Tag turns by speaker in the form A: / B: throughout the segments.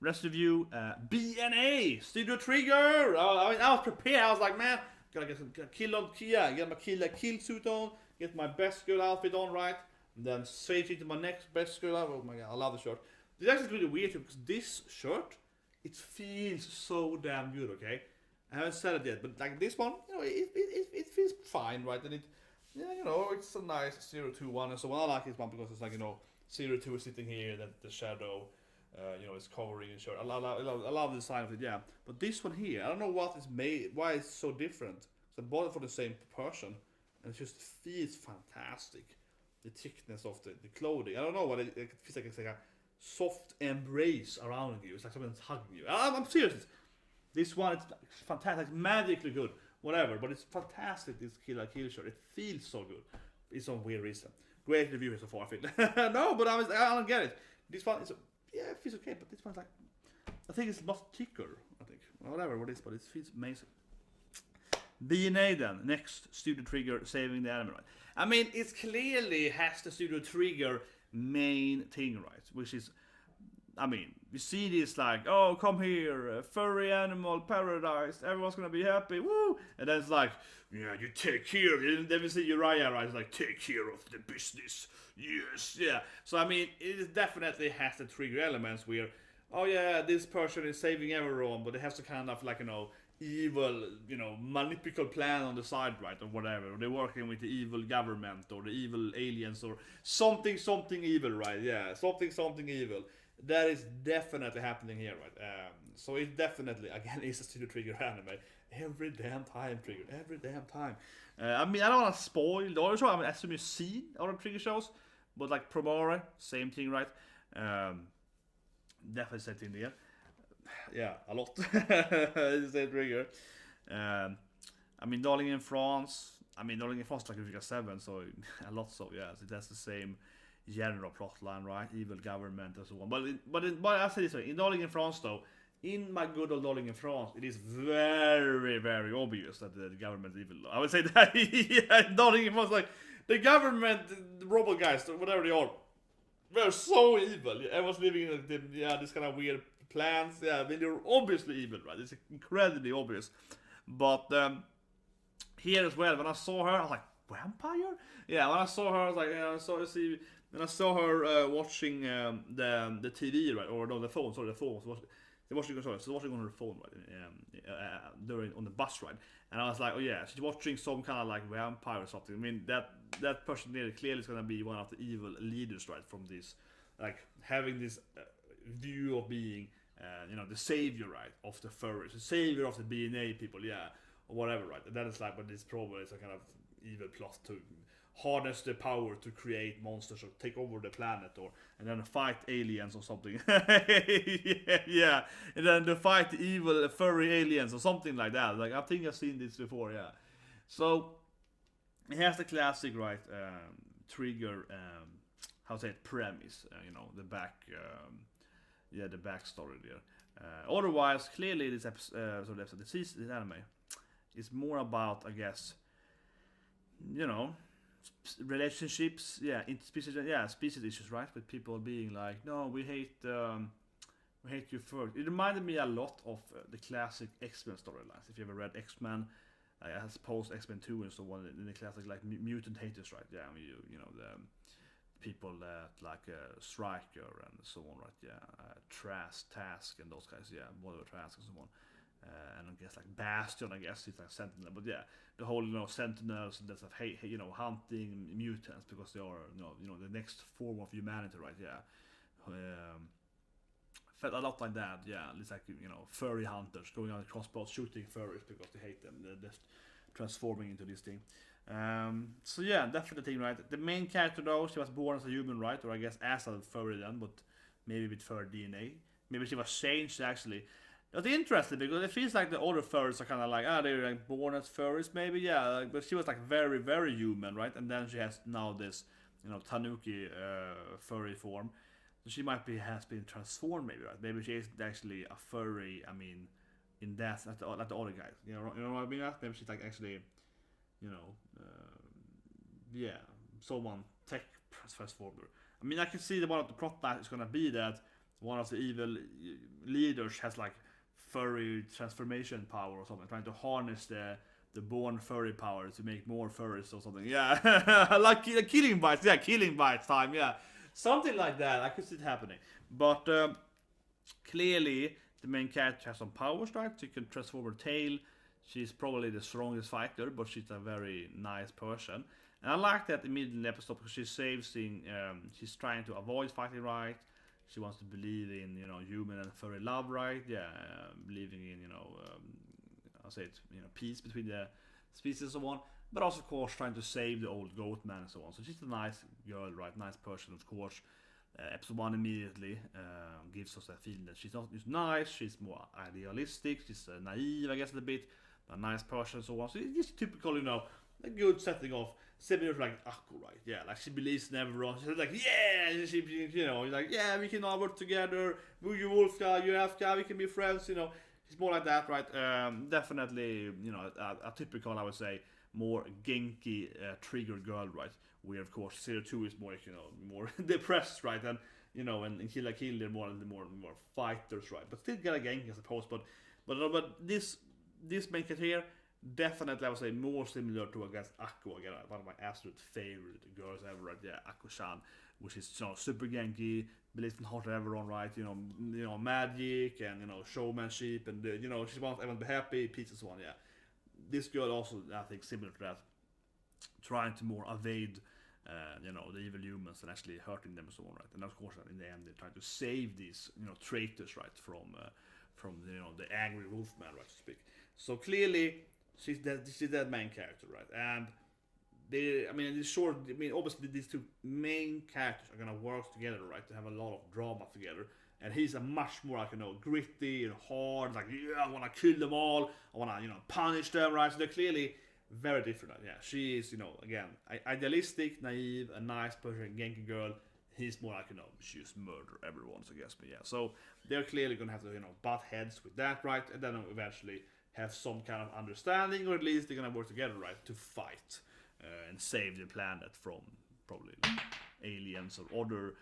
A: Rest review, BNA, Studio Trigger. I was prepared. I was like, man, gotta get my kill suit on, get my best girl outfit on, right? And then switch into my next best girl outfit. Oh my god, I love the shirt. This actually really weird too, because this shirt, it feels so damn good, okay? I haven't said it yet, but like this one, it feels fine, right? And it's a nice 021 and so on. I like this one because it's like, 02 is sitting here, that the shadow, is covering the shirt. I love the design of it, yeah. But this one here, I don't know what is made, why it's so different. So I bought it for the same person, and it just feels fantastic. The thickness of the clothing. I don't know what it feels like. It's like a soft embrace around you. It's like someone's hugging you. I'm serious. This one, it's fantastic, magically good, whatever. But it's fantastic. This kill shirt. It feels so good. It's some weird reason. Great review so far, I feel. No, but I don't get it. This one is, it feels okay. But this one's like, I think it's much thicker. I think whatever what it is, but it feels amazing. BNA then, next Studio Trigger saving the anime, right? I mean, it clearly has the Studio Trigger main thing, right? Which is, I mean, we see this like, oh, come here, furry animal paradise, everyone's gonna be happy, woo! And then it's like, yeah, you take care of it. And then we see Uriah, right? It's like, take care of the business, yes, yeah. So I mean, it definitely has the trigger elements where, oh yeah, this person is saving everyone, but it has to kind of like, evil, manipulative plan on the side, right, or whatever. Or they're working with the evil government or the evil aliens or something evil, right? Yeah, something evil. That is definitely happening here, right? So it definitely, again, is a Studio Trigger anime. Every damn time, Trigger. Every damn time. I mean, I don't want to spoil the other show. I mean, I assume you've seen other Trigger shows, but like Promare, same thing, right? Definitely same thing there. Yeah, a lot. It's a Trigger. I mean, Darling in France. Darling in France is like Eureka 7, so a lot so, yeah. So that's the same general plotline, right? Evil government and so on. But I say this way, in Darling in France though, in my good old Darling in France, it is very, very obvious that the government is evil. I would say that, yeah, Darling in France, like, the government, the robot guys, whatever they are, they're so evil. Everyone's living in this kind of weird plans. Yeah, I mean, they're obviously evil, right? It's incredibly obvious. But here as well, when I saw her, I was like, vampire? Yeah, when I saw her, I was like, when I saw her watching the TV, right, or no, the phone. Sorry, the phone. Watching on her phone, right, during on the bus ride, and I was like, oh yeah, she's watching some kind of like vampire or something. I mean, that person there clearly is gonna be one of the evil leaders, right, from this, like having this view of being, the savior, right, of the furries, the savior of the BNA people, yeah, or whatever, right. And that is like, but this probably is a kind of evil plot to harness the power to create monsters or take over the planet, and then fight aliens or something. yeah, and then to fight the evil furry aliens or something like that. Like, I think I've seen this before, yeah. So it has the classic, right, trigger, how to say it, premise, the back, the backstory there. Otherwise, clearly this episode, this anime is more about, I guess, relationships, species issues, right? With people being like, no, we hate you first. It reminded me a lot of the classic X-Men storylines. If you ever read X-Men, I suppose X-Men 2 and so on, in the classic like mutant haters, right? Yeah, I mean, the people that like Striker and so on, right? Yeah, Task and those guys, yeah, Whatever Task and so on. And I guess like Bastion, I guess it's like Sentinel, but yeah, the whole Sentinels and that stuff, hunting mutants because they are the next form of humanity, right? Yeah, felt a lot like that. Yeah, it's like furry hunters going on crossbows shooting furries because they hate them. They're just transforming into this thing. So yeah, definitely thing, right? The main character though, she was born as a human, right? Or I guess as a furry then, but maybe with furry DNA. Maybe she was changed actually. That's interesting because it feels like the older furries are kind of like, they're like born as furries, maybe, yeah. But she was like very, very human, right? And then she has now this, tanuki furry form. So she has been transformed, maybe, right? Maybe she is actually a furry. I mean, in that, like the other guys. You know what I mean? Maybe she's like actually, someone tech transformed her. I mean, I can see that one of the plot lines is gonna be that one of the evil leaders has like furry transformation power or something, trying to harness the born furry power to make more furries or something. Yeah, like killing bites. Yeah, killing bites time. Yeah, something like that. I could see it happening. But clearly, the main character has some powers, right? She can transform her tail. She's probably the strongest fighter, but she's a very nice person. And I like that immediately in the episode because she saves in. She's trying to avoid fighting, right? She wants to believe in human and furry love, right? Yeah, believing in I'll say it, peace between the species and so on. But also, of course, trying to save the old goat man and so on. So she's a nice girl, right? Nice person, of course. Episode 1 immediately gives us that feeling that she's not just nice, she's more idealistic, she's naive, I guess, a little bit, a nice person and so on. So it's just typical, a good setting of similar to like Akko, right? Yeah, like she believes in everyone. She's like, yeah, she's like, yeah, we can all work together. You wolf guy, you half guy, we can be friends. She's more like that, right? Definitely, a typical, I would say, more Genki trigger girl, right? Where of course Zero 2 is more, more depressed, right? And and Kill la Kill they're more fighters, right? But still get a Genki, I suppose. But this main character here, definitely I would say more similar to, I guess, Akko again, one of my absolute favorite girls ever, right? Yeah, Akko-chan, which is super Genki, believes in heart of everyone, right? Magic and showmanship, and she wants everyone to be happy, peace and so on. Yeah, this girl also, I think, similar to that, trying to more evade the evil humans and actually hurting them and so on, right? And of course, in the end, they're trying to save these traitors, right, from the angry wolfman, right, to speak. So clearly, she's that main character, right? And obviously these two main characters are gonna work together, right, to have a lot of drama together. And he's a much more like gritty and hard, like, yeah, I wanna kill them all, I wanna punish them, right? So they're clearly very different. Yeah, she is again idealistic, naive, a nice person, Genki girl. He's more like she just murder everyone, so I guess. But yeah, so they're clearly gonna have to butt heads with that, right? And then eventually have some kind of understanding, or at least they're gonna work together, right, to fight and save the planet from probably aliens or other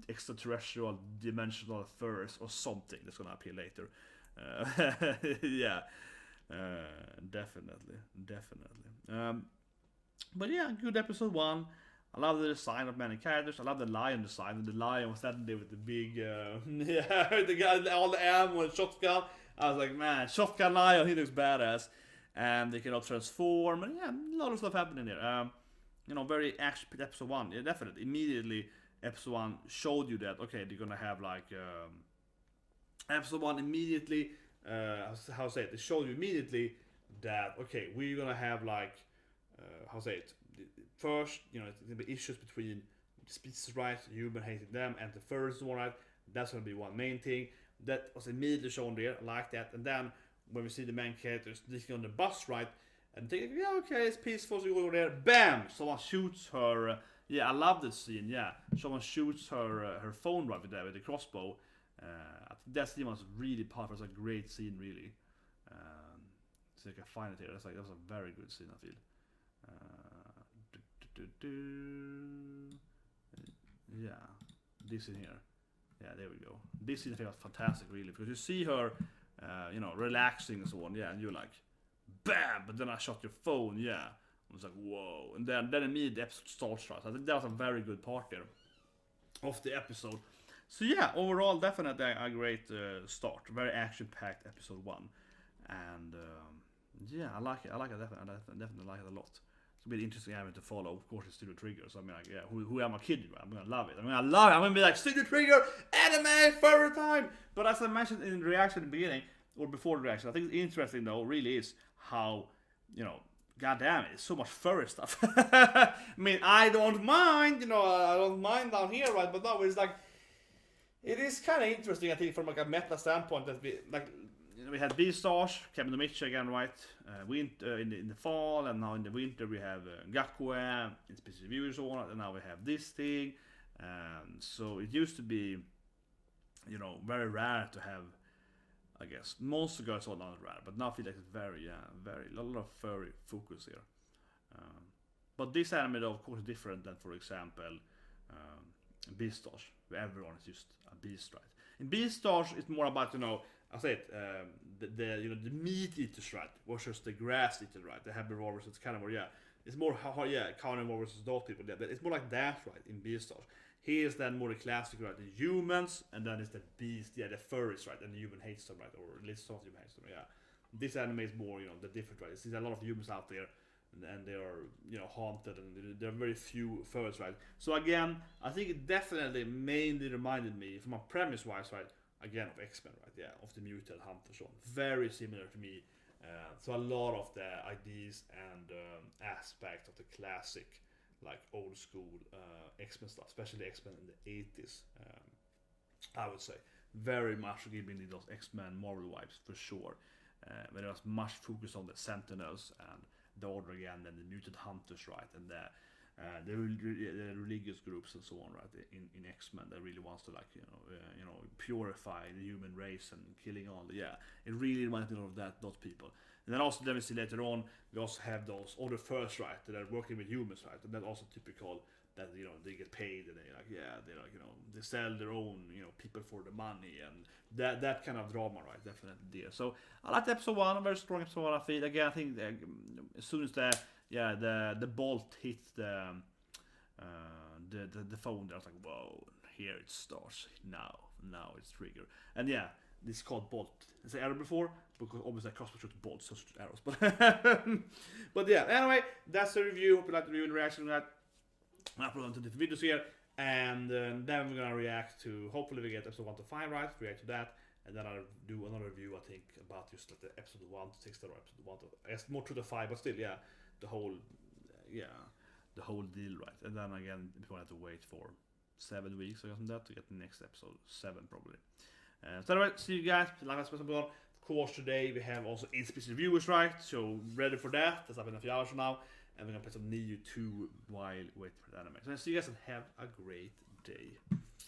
A: extraterrestrial dimensional affairs or something that's gonna appear later. Yeah, definitely. But yeah, good episode 1. I love the design of many characters. I love the lion design. And the lion was standing there with the big, the guy, all the ammo and shotgun. I was like, man, shotgun lion, he looks badass. And they can all transform, and yeah, a lot of stuff happening there. Very action-packed episode 1. Yeah, definitely. Immediately, episode 1 showed you that, okay, they're gonna have like, episode 1 immediately, how to say it, they showed you immediately that, okay, we're gonna have like, how to say it, first, it's gonna be issues between species, right, human hating them, and the first one, right, that's gonna be one main thing. That was immediately shown there, I like that. And then when we see the main characters sneaking on the bus, right, and thinking, yeah, okay, it's peaceful, so you go over there, bam, someone shoots her. Yeah, I love this scene. Yeah, someone shoots her phone right with the crossbow. I think that scene was really powerful. It's a great scene, really. So I can find it here. That was a very good scene, I feel. Yeah, this in here. Yeah, there we go. This scene I think was fantastic, really, because you see her, relaxing and so on. Yeah, and you're like, bam! But then I shot your phone. Yeah, I was like, whoa! And then immediately the episode starts. Right? So I think that was a very good part there of the episode. So yeah, overall, definitely a great start. Very action-packed episode 1, and yeah, I like it. I definitely like it a lot. It's a bit interesting having to follow, of course, it's Studio Trigger. So I mean, like, yeah, who am I kidding? I'm gonna love it. I'm gonna be like, Studio Trigger, anime, furry time. But as I mentioned in the reaction in the beginning, or before the reaction, I think it's interesting though, really is how, goddamn, it's so much furry stuff. I mean, I don't mind, I don't mind down here, right? But no, it's like, it is kind of interesting, I think, from like a meta standpoint that we had Beastars, Kevin Mitchell again, right? Winter in the fall, and now in the winter we have Gakue in specific views and so on, and now we have this thing. So it used to be, very rare to have, I guess, monster girls are not rare, but now I feel like it's very a lot of furry focus here. But this anime, though, of course, is different than, for example, Beastars, where everyone is just a beast, right? In Beastars, it's more about, I say it, the meat eaters, right, versus the grass eaters, right, the herbivores. It's kind of more, it's more carnivore versus those people. Yeah, it's more like that, right, in Beastars. Here is then more the classic, right, the humans, and then it's the beast, the furries, right, and the human hates them, right, or at least some of the human hates them, yeah. This anime is more, the different, right. There's a lot of humans out there, and they are, haunted, and there are very few furries, right. So again, I think it definitely mainly reminded me, from a premise-wise, right, again of X-Men, right, yeah, of the mutant hunter, so on. Very similar to me. So a lot of the ideas and aspects of the classic, like old school X-Men stuff, especially X-Men in the 80s, I would say. Very much giving me those X-Men Marvel vibes for sure. But there was much focus on the Sentinels and the Order again, and the mutant hunters, right, and the religious groups and so on, right, in X-Men that really wants to, like, purify the human race and killing all the, it really reminds me of those people. And then also, we see later on, we also have those other first, right, that are working with humans, right, and that's also typical, that, they get paid, and they sell their own, people for the money, and that kind of drama, right, definitely there. So I like episode 1, a very strong episode 1, I feel. Again, I think as soon as the bolt hits the phone, I was like, whoa, here it starts, now it's trigger. And this is called bolt. Is there arrow before? Because obviously I crossbow shoot bolts, so shoot arrows. But anyway, that's the review. Hope you like the review and reaction to that. I'll upload into different videos here, and then we're gonna react to, hopefully we get episode 1 to 5 right, react to that, and then I'll do another review, I think, about just like the episode 1 to 6 or episode 1 to, I guess more to the 5, but still, the whole deal, right. And then again, we're gonna have to wait for 7 weeks, I guess, on that to get the next episode 7 probably. So anyway, see you guys. Like us, of course, today we have also in-space reviewers, right? So ready for that. That's up in a few hours from now. And we're gonna play some Neo 2 while waiting for the anime. So see you guys and have a great day.